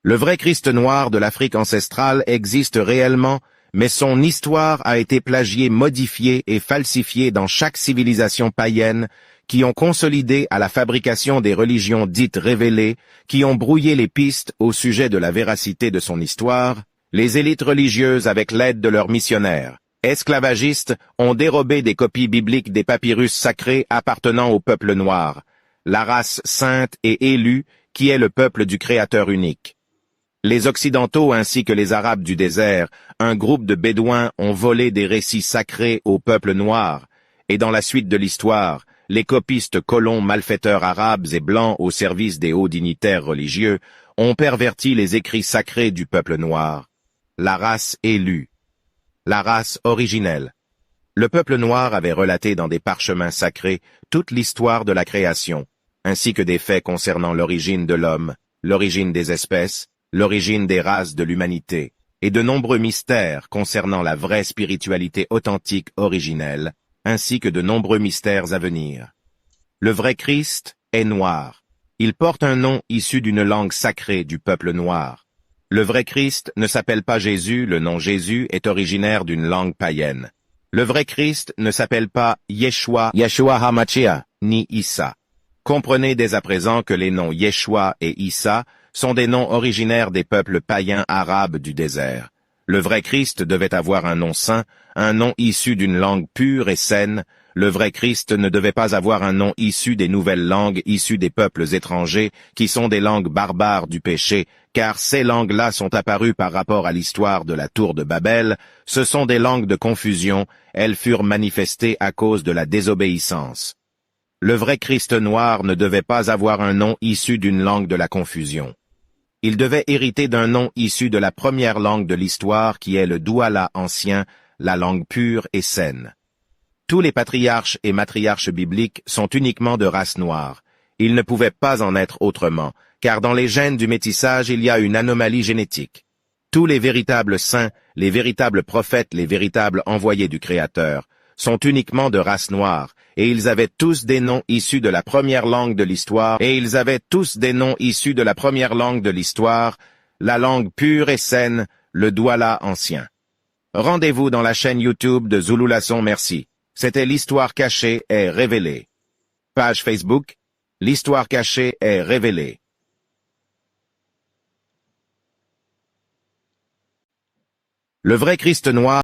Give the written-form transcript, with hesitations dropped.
Le vrai Christ noir de l'Afrique ancestrale existe réellement, mais son histoire a été plagiée, modifiée et falsifiée dans chaque civilisation païenne qui ont consolidé à la fabrication des religions dites révélées, qui ont brouillé les pistes au sujet de la véracité de son histoire. Les élites religieuses, avec l'aide de leurs missionnaires esclavagistes, ont dérobé des copies bibliques des papyrus sacrés appartenant au peuple noir, la race sainte et élue qui est le peuple du Créateur unique. Les Occidentaux ainsi que les Arabes du désert, un groupe de Bédouins ont volé des récits sacrés au peuple noir, et dans la suite de l'histoire, les copistes colons malfaiteurs arabes et blancs au service des hauts dignitaires religieux ont perverti les écrits sacrés du peuple noir, la race élue, la race originelle. Le peuple noir avait relaté dans des parchemins sacrés toute l'histoire de la création, ainsi que des faits concernant l'origine de l'homme, l'origine des espèces, l'origine des races de l'humanité, et de nombreux mystères concernant la vraie spiritualité authentique originelle, ainsi que de nombreux mystères à venir. Le vrai Christ est noir. Il porte un nom issu d'une langue sacrée du peuple noir. Le vrai Christ ne s'appelle pas Jésus, le nom Jésus est originaire d'une langue païenne. Le vrai Christ ne s'appelle pas Yeshua, Yeshua HaMashiach, ni Issa. Comprenez dès à présent que les noms Yeshua et Issa sont des noms originaires des peuples païens arabes du désert. Le vrai Christ devait avoir un nom saint, un nom issu d'une langue pure et saine. Le vrai Christ ne devait pas avoir un nom issu des nouvelles langues issues des peuples étrangers, qui sont des langues barbares du péché, car ces langues-là sont apparues par rapport à l'histoire de la tour de Babel. Ce sont des langues de confusion, elles furent manifestées à cause de la désobéissance. Le vrai Christ noir ne devait pas avoir un nom issu d'une langue de la confusion. Il devait hériter d'un nom issu de la première langue de l'histoire qui est le Douala ancien, la langue pure et saine. Tous les patriarches et matriarches bibliques sont uniquement de race noire. Il ne pouvait pas en être autrement, car dans les gènes du métissage il y a une anomalie génétique. Tous les véritables saints, les véritables prophètes, les véritables envoyés du Créateur, sont uniquement de race noire, et ils avaient tous des noms issus de la première langue de l'histoire, la langue pure et saine, le Douala ancien. Rendez-vous dans la chaîne YouTube de Zouloulason Merci. C'était l'histoire cachée est révélée. Page Facebook, l'histoire cachée est révélée. Le vrai Christ noir